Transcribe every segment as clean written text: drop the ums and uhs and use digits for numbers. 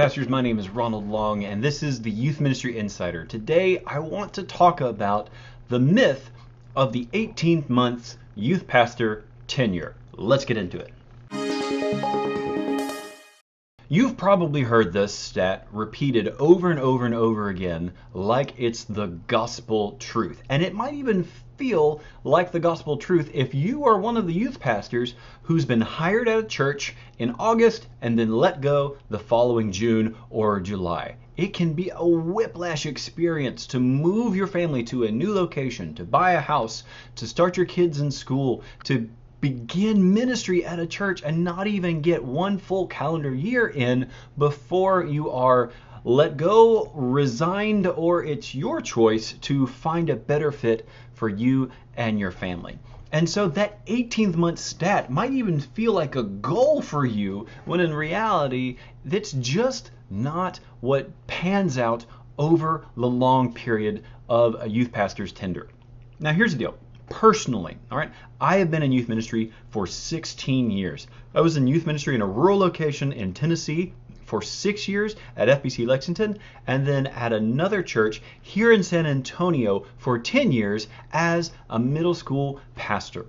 Pastors, my name is Ronald Long, and this is the Youth Ministry Insider. Today, I want to talk about the myth of the 18 months youth pastor tenure. Let's get into it. You've probably heard this stat repeated over and over and over again like it's the gospel truth. And it might even feel like the gospel truth if you are one of the youth pastors who's been hired at a church in August and then let go the following June or July. It can be a whiplash experience to move your family to a new location, to buy a house, to start your kids in school, to begin ministry at a church and not even get one full calendar year in before you are let go, resigned, or it's your choice to find a better fit for you and your family. And so that 18th month stat might even feel like a goal for you when in reality, that's just not what pans out over the long period of a youth pastor's tenure. Now here's the deal. Personally, all right, I have been in youth ministry for 16 years. I was in youth ministry in a rural location in Tennessee for 6 years at FBC Lexington, and then at another church here in San Antonio for 10 years as a middle school pastor.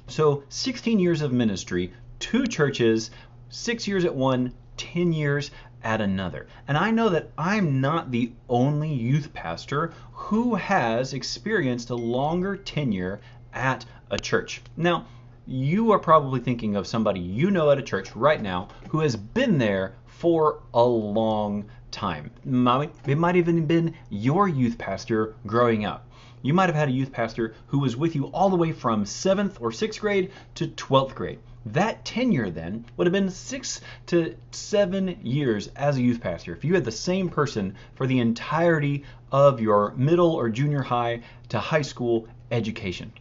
So 16 years of ministry, 2 churches, 6 years at one, 10 years at another. And I know that I'm not the only youth pastor who has experienced a longer tenure at a church. Now, you are probably thinking of somebody you know at a church right now who has been there for a long time. It might even have been your youth pastor growing up. You might have had a youth pastor who was with you all the way from 7th or 6th grade to 12th grade. That tenure then would have been 6 to 7 years as a youth pastor if you had the same person for the entirety of your middle or junior high to high school education.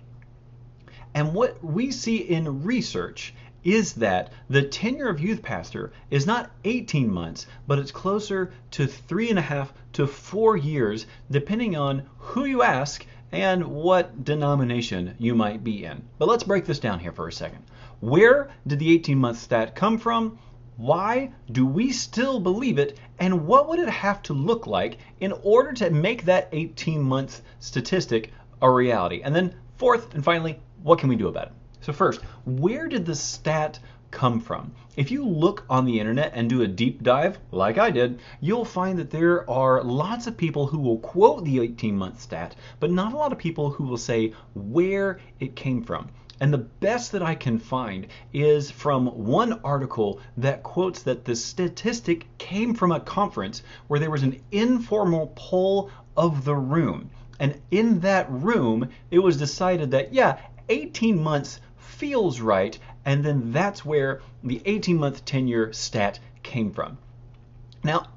And what we see in research is that the tenure of youth pastor is not 18 months, but it's closer to 3.5 to 4 years, depending on who you ask and what denomination you might be in. But let's break this down here for a second. Where did the 18-month stat come from? Why do we still believe it? And what would it have to look like in order to make that 18-month statistic a reality? And then fourth and finally, what can we do about it? So first, where did the stat come from? If you look on the internet and do a deep dive, like I did, you'll find that there are lots of people who will quote the 18-month stat, but not a lot of people who will say where it came from. And the best that I can find is from one article that quotes that the statistic came from a conference where there was an informal poll of the room. And in that room, it was decided that, yeah, 18 months feels right, and then that's where the 18-month tenure stat came from. Now,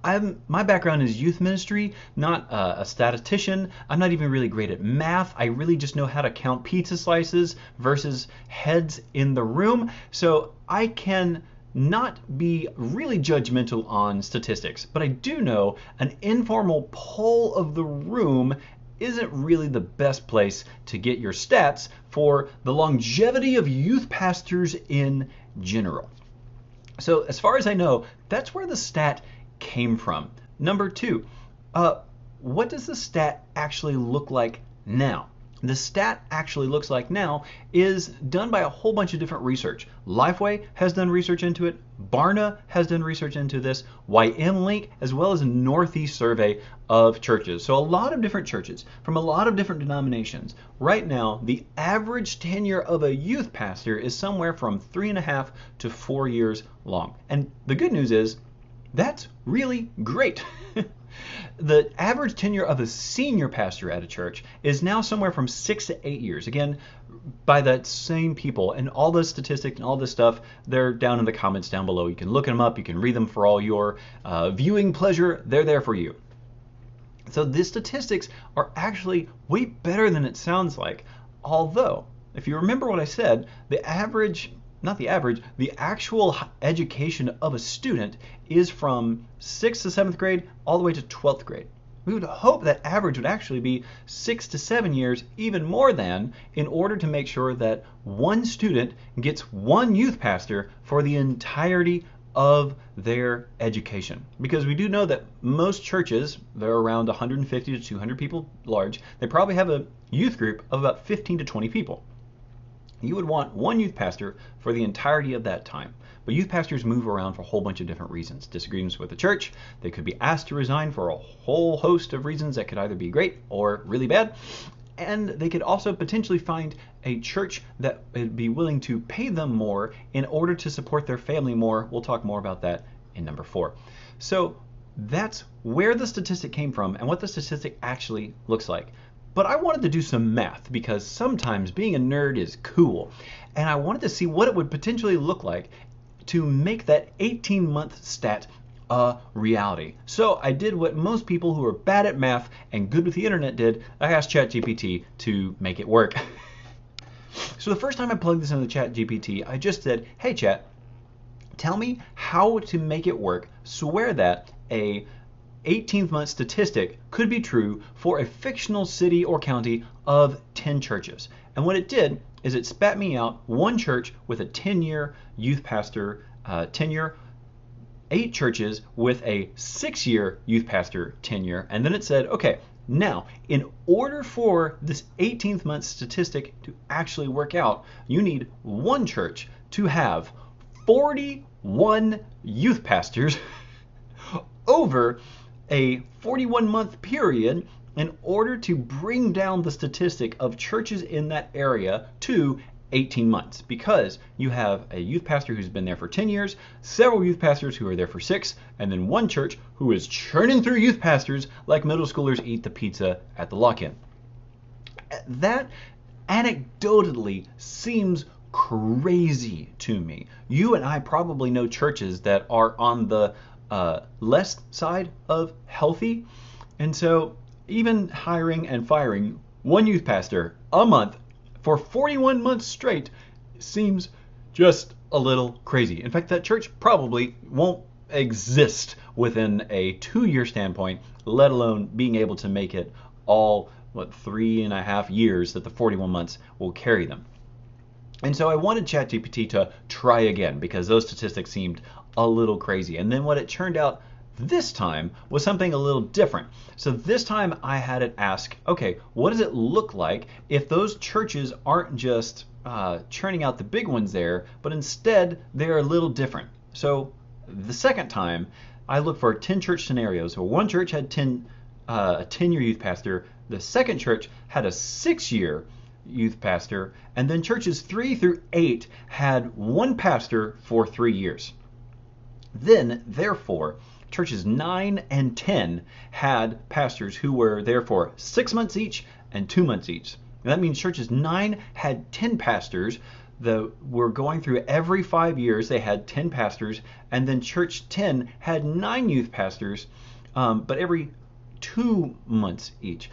my background is youth ministry, not a statistician. I'm not even really great at math. I really just know how to count pizza slices versus heads in the room. So I can not be really judgmental on statistics, but I do know an informal poll of the room isn't really the best place to get your stats for the longevity of youth pastors in general. So as far as I know, that's where the stat came from. Number 2, what does the stat actually look like now? The stat actually looks like now is done by a whole bunch of different research. Lifeway has done research into it. Barna has done research into this. YML, as well as a Northeast survey of churches. So a lot of different churches from a lot of different denominations. Right now, the average tenure of a youth pastor is somewhere from 3.5 to 4 years long. And the good news is that's really great. The average tenure of a senior pastor at a church is now somewhere from 6 to 8 years. Again, by that same people, and all the statistics and all this stuff, they're down in the comments down below. You can look them up, you can read them for all your viewing pleasure. They're there for you. So the statistics are actually way better than it sounds like. Although, if you remember what I said, the actual education of a student is from 6th to 7th grade all the way to 12th grade. We would hope that average would actually be 6 to 7 years, even more than, in order to make sure that one student gets one youth pastor for the entirety of their education. Because we do know that most churches, they're around 150 to 200 people large, they probably have a youth group of about 15 to 20 people. You would want one youth pastor for the entirety of that time. But youth pastors move around for a whole bunch of different reasons. Disagreements with the church, they could be asked to resign for a whole host of reasons that could either be great or really bad. And they could also potentially find a church that would be willing to pay them more in order to support their family more. We'll talk more about that in number 4. So that's where the statistic came from and what the statistic actually looks like. But I wanted to do some math because sometimes being a nerd is cool. And I wanted to see what it would potentially look like to make that 18-month stat a reality. So I did what most people who are bad at math and good with the internet did. I asked ChatGPT to make it work. So the first time I plugged this into ChatGPT, I just said, hey Chat, tell me how to make it work so that a 18th month statistic could be true for a fictional city or county of 10 churches. And what it did is it spat me out one church with a 10-year youth pastor tenure, 8 churches with a 6-year youth pastor tenure, and then it said, okay, now in order for this 18th month statistic to actually work out, you need one church to have 41 youth pastors over a 41-month period in order to bring down the statistic of churches in that area to 18 months, because you have a youth pastor who's been there for 10 years, several youth pastors who are there for 6, and then one church who is churning through youth pastors like middle schoolers eat the pizza at the lock-in. That anecdotally seems crazy to me. You and I probably know churches that are on the less side of healthy, and so even hiring and firing one youth pastor a month for 41 months straight seems just a little crazy. In fact, that church probably won't exist within a 2-year standpoint, let alone being able to make it all, 3.5 years that the 41 months will carry them. And so I wanted ChatGPT to try again because those statistics seemed a little crazy. And then what it turned out this time was something a little different. So this time I had it ask, okay, what does it look like if those churches aren't just churning out the big ones there, but instead they're a little different? So the second time I looked for 10 church scenarios where one church had a 10-year youth pastor, the second church had a 6-year youth pastor, and then churches 3 through 8 had one pastor for 3 years. Then, therefore, churches 9 and 10 had pastors who were there for 6 months each and 2 months each. And that means churches 9 had 10 pastors that were going through every 5 years. They had 10 pastors, and then church 10 had 9 youth pastors, but every 2 months each.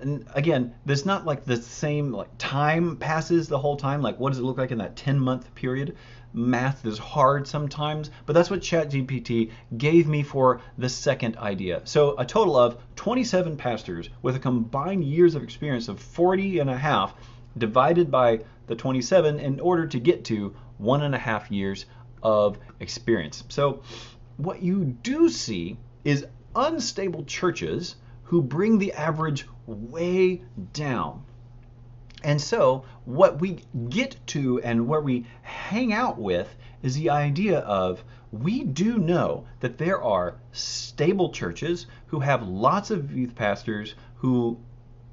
And again, there's not like the same time passes the whole time. Like, what does it look like in that 10-month period? Math is hard sometimes, but that's what ChatGPT gave me for the second idea. So a total of 27 pastors with a combined years of experience of 40.5 divided by the 27 in order to get to 1.5 years of experience. So what you do see is unstable churches who bring the average way down. And so what we get to and where we hang out with is the idea of, we do know that there are stable churches who have lots of youth pastors who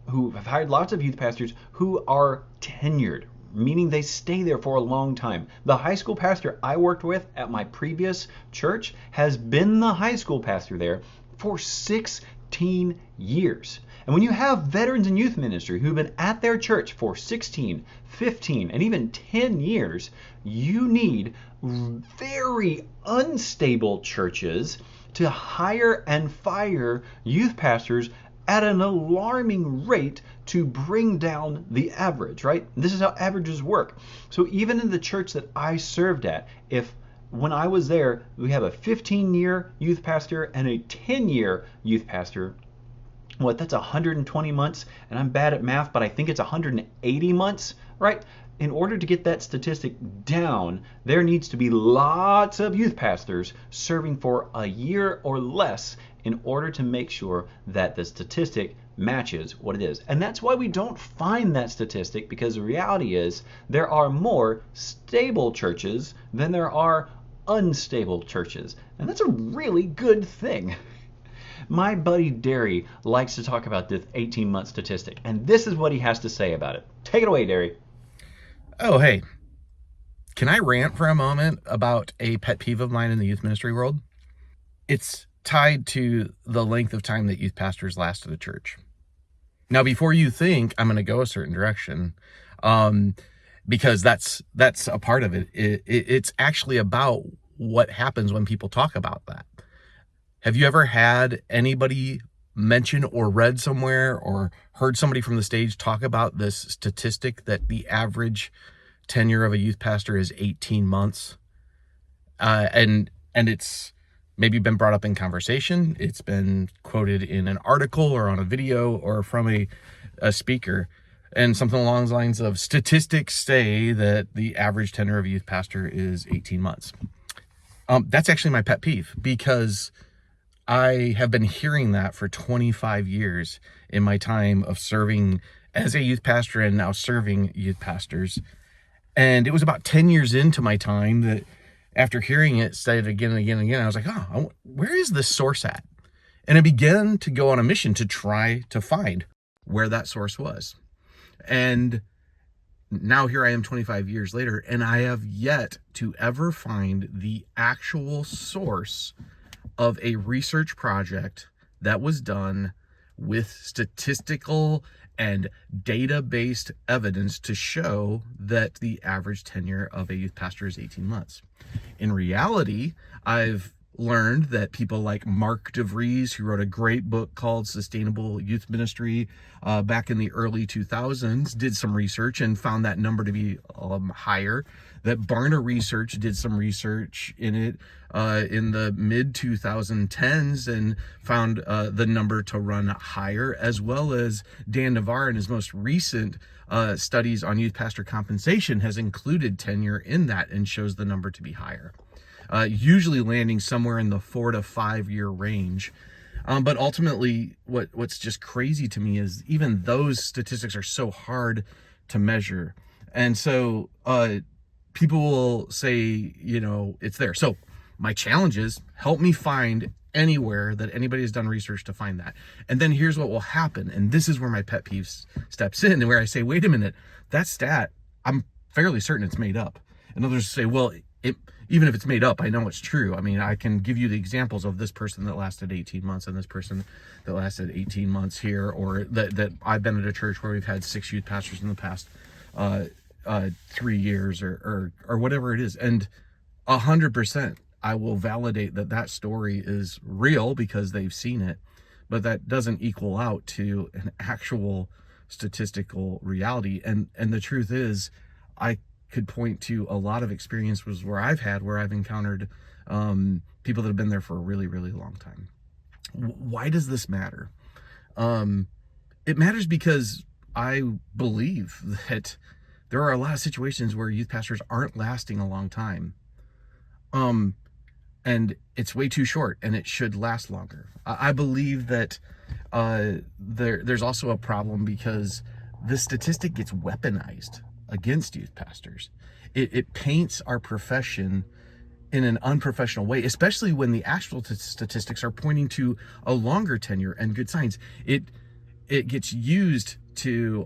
have hired lots of youth pastors who are tenured, meaning they stay there for a long time. The high school pastor I worked with at my previous church has been the high school pastor there for 16 years. And when you have veterans in youth ministry who've been at their church for 16, 15, and even 10 years, you need very unstable churches to hire and fire youth pastors at an alarming rate to bring down the average, right? This is how averages work. So even in the church that I served at, when I was there, we have a 15-year youth pastor and a 10-year youth pastor. That's 120 months, and I'm bad at math, but I think it's 180 months, right? in order to get that statistic down, there needs to be lots of youth pastors serving for a year or less in order to make sure that the statistic matches what it is. And that's why we don't find that statistic, because the reality is there are more stable churches than there are unstable churches. And that's a really good thing. My buddy Derry likes to talk about this 18-month statistic, and this is what he has to say about it. Take it away, Derry. Oh, hey, can I rant for a moment about a pet peeve of mine in the youth ministry world? It's tied to the length of time that youth pastors last at a church. Now, before you think I'm going to go a certain direction, because that's a part of it, it's actually about what happens when people talk about that. Have you ever had anybody mention or read somewhere or heard somebody from the stage talk about this statistic that the average tenure of a youth pastor is 18 months? And it's maybe been brought up in conversation. It's been quoted in an article or on a video or from a speaker, and something along the lines of statistics say that the average tenure of a youth pastor is 18 months. That's actually my pet peeve, because I have been hearing that for 25 years in my time of serving as a youth pastor and now serving youth pastors. And it was about 10 years into my time that, after hearing it said again and again and again, I was like, oh, where is this source at? And I began to go on a mission to try to find where that source was. And now here I am 25 years later, and I have yet to ever find the actual source of a research project that was done with statistical and data-based evidence to show that the average tenure of a youth pastor is 18 months. In reality, I've learned that people like Mark DeVries, who wrote a great book called Sustainable Youth Ministry back in the early 2000s, did some research and found that number to be higher. That Barna Research did some research in it in the mid 2010s and found the number to run higher, as well as Dan Navarre in his most recent studies on youth pastor compensation has included tenure in that and shows the number to be higher. Usually landing somewhere in the 4 to 5 year range. But ultimately, what's just crazy to me is even those statistics are so hard to measure. And so people will say, it's there. So my challenge is, help me find anywhere that anybody has done research to find that. And then here's what will happen. And this is where my pet peeve steps in, and where I say, wait a minute, that stat, I'm fairly certain it's made up. And others say, well, even if it's made up, I know it's true. I mean, I can give you the examples of this person that lasted 18 months and this person that lasted 18 months here, or that I've been at a church where we've had 6 youth pastors in the past 3 years or whatever it is. And 100%, I will validate that story is real because they've seen it, but that doesn't equal out to an actual statistical reality. And the truth is, I could point to a lot of experiences where I've encountered people that have been there for a really, really long time. Why does this matter? It matters because I believe that there are a lot of situations where youth pastors aren't lasting a long time. And it's way too short, and it should last longer. I believe that there's also a problem because the statistic gets weaponized against youth pastors. It paints our profession in an unprofessional way, especially when the actual statistics are pointing to a longer tenure and good signs. It gets used to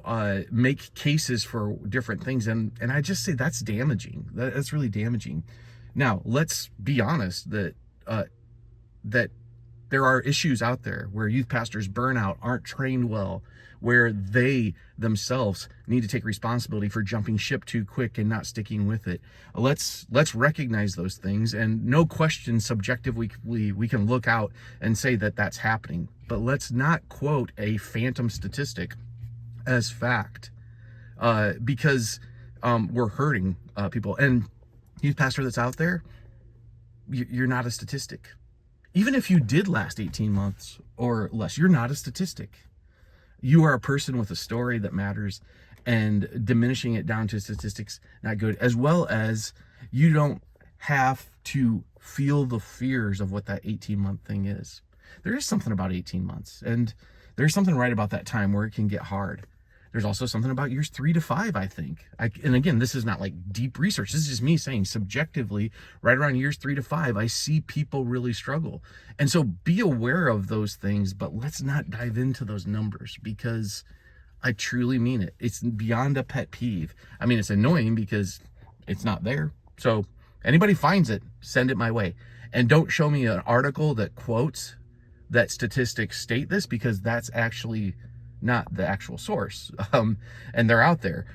make cases for different things, and I just say that's damaging. That's really damaging. Now, let's be honest that there are issues out there where youth pastors burn out, aren't trained well, where they themselves need to take responsibility for jumping ship too quick and not sticking with it. Let's recognize those things, and no question, subjectively, we can look out and say that that's happening. But let's not quote a phantom statistic as fact, because we're hurting people. And youth pastor that's out there, you're not a statistic. Even if you did last 18 months or less, you're not a statistic. You are a person with a story that matters, and diminishing it down to statistics, not good. As well as you don't have to feel the fears of what that 18-month thing is. There is something about 18 months, and there's something right about that time where it can get hard. There's also something about years 3 to 5, I think. And again, this is not like deep research. This is just me saying subjectively, right around years 3 to 5, I see people really struggle. And so be aware of those things, but let's not dive into those numbers, because I truly mean it. It's beyond a pet peeve. I mean, it's annoying because it's not there. So anybody finds it, send it my way. And don't show me an article that quotes that statistics state this, because that's actually not the actual source. And they're out there.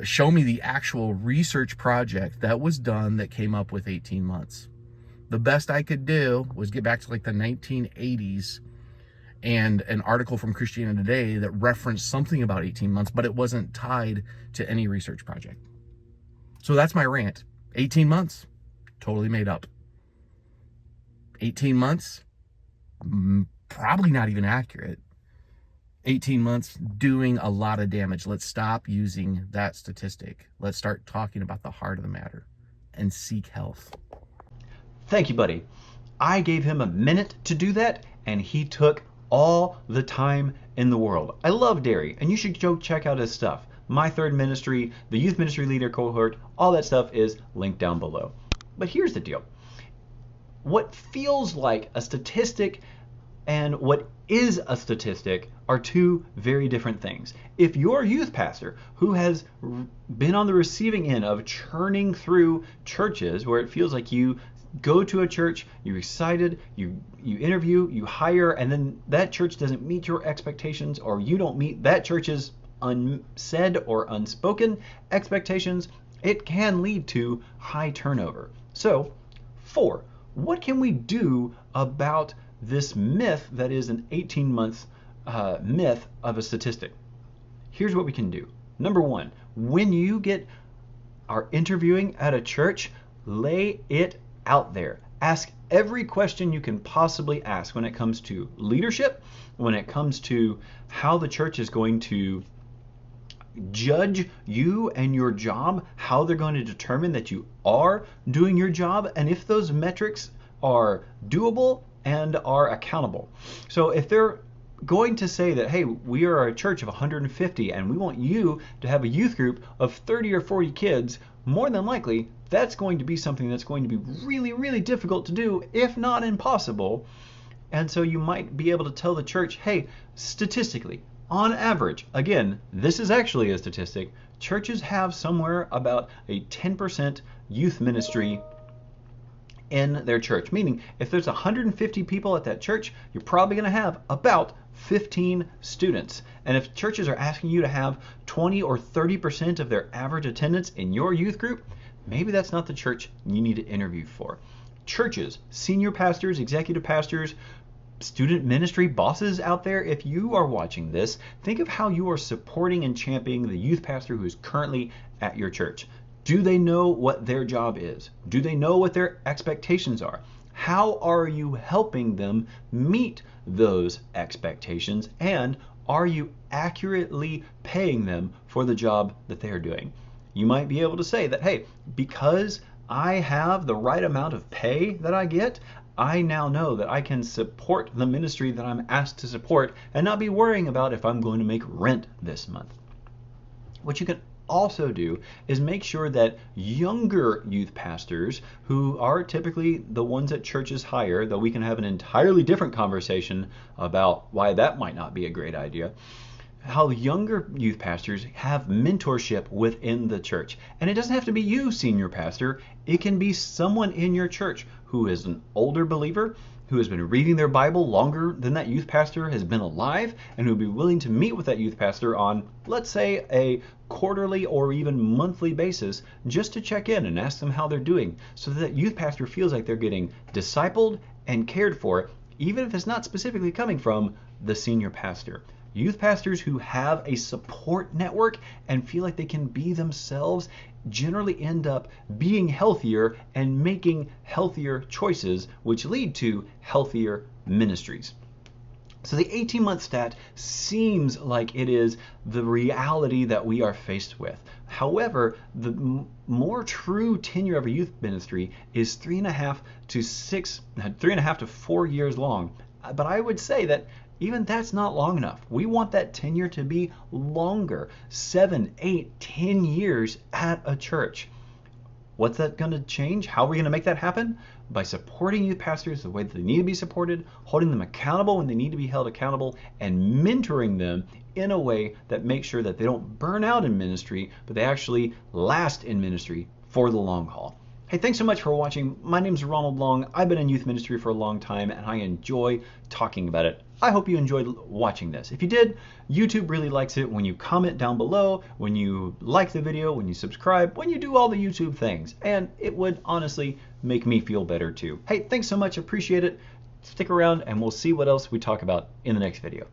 Show me the actual research project that was done that came up with 18 months. The best I could do was get back to like the 1980s and an article from Christianity Today that referenced something about 18 months, but it wasn't tied to any research project. So that's my rant. 18 months, totally made up. 18 months, probably not even accurate. 18 months doing a lot of damage. Let's stop using that statistic. Let's start talking about the heart of the matter and seek health. Thank you, buddy. I gave him a minute to do that, and he took all the time in the world. I love Derry, and you should go check out his stuff. My Third Ministry, the Youth Ministry Leader Cohort, all that stuff is linked down below. But here's the deal. What feels like a statistic and what is a statistic are two very different things. If your youth pastor, who has been on the receiving end of churning through churches where it feels like you go to a church, you're excited, you interview, you hire, and then that church doesn't meet your expectations, or you don't meet that church's unsaid or unspoken expectations, it can lead to high turnover. So, 4, what can we do about this myth that is an 18-month myth of a statistic? Here's what we can do. Number 1, when you are interviewing at a church, lay it out there. Ask every question you can possibly ask when it comes to leadership, when it comes to how the church is going to judge you and your job, how they're going to determine that you are doing your job, and if those metrics are doable and are accountable. So if they're going to say that, hey, we are a church of 150 and we want you to have a youth group of 30 or 40 kids, more than likely that's going to be something that's going to be really, really difficult to do, if not impossible. And so you might be able to tell the church, hey, statistically, on average, again, this is actually a statistic, churches have somewhere about a 10% youth ministry in their church. Meaning, if there's 150 people at that church, you're probably going to have about 15 students. And if churches are asking you to have 20 or 30% of their average attendance in your youth group, maybe that's not the church you need to interview for. Churches, senior pastors, executive pastors, student ministry bosses out there, if you are watching this, think of how you are supporting and championing the youth pastor who is currently at your church. Do they know what their job is? Do they know what their expectations are? How are you helping them meet those expectations? And are you accurately paying them for the job that they are doing? You might be able to say that, hey, because I have the right amount of pay that I get, I now know that I can support the ministry that I'm asked to support and not be worrying about if I'm going to make rent this month. What you can also do is make sure that younger youth pastors, who are typically the ones that churches hire, though we can have an entirely different conversation about why that might not be a great idea, how younger youth pastors have mentorship within the church. And it doesn't have to be you, senior pastor. It can be someone in your church who is an older believer, who has been reading their Bible longer than that youth pastor has been alive, and who would be willing to meet with that youth pastor on, let's say, a quarterly or even monthly basis, just to check in and ask them how they're doing, so that youth pastor feels like they're getting discipled and cared for, even if it's not specifically coming from the senior pastor. Youth pastors who have a support network and feel like they can be themselves generally end up being healthier and making healthier choices, which lead to healthier ministries. So the 18-month stat seems like it is the reality that we are faced with. However, the more true tenure of a youth ministry is 3.5 to 4 years long. But I would say that even that's not long enough. We want that tenure to be longer, 7, 8, 10 years at a church. What's that going to change? How are we going to make that happen? By supporting youth pastors the way that they need to be supported, holding them accountable when they need to be held accountable, and mentoring them in a way that makes sure that they don't burn out in ministry, but they actually last in ministry for the long haul. Hey, thanks so much for watching. My name's Ronald Long. I've been in youth ministry for a long time, and I enjoy talking about it. I hope you enjoyed watching this. If you did, YouTube really likes it when you comment down below, when you like the video, when you subscribe, when you do all the YouTube things. And it would honestly make me feel better too. Hey, thanks so much. Appreciate it. Stick around and we'll see what else we talk about in the next video.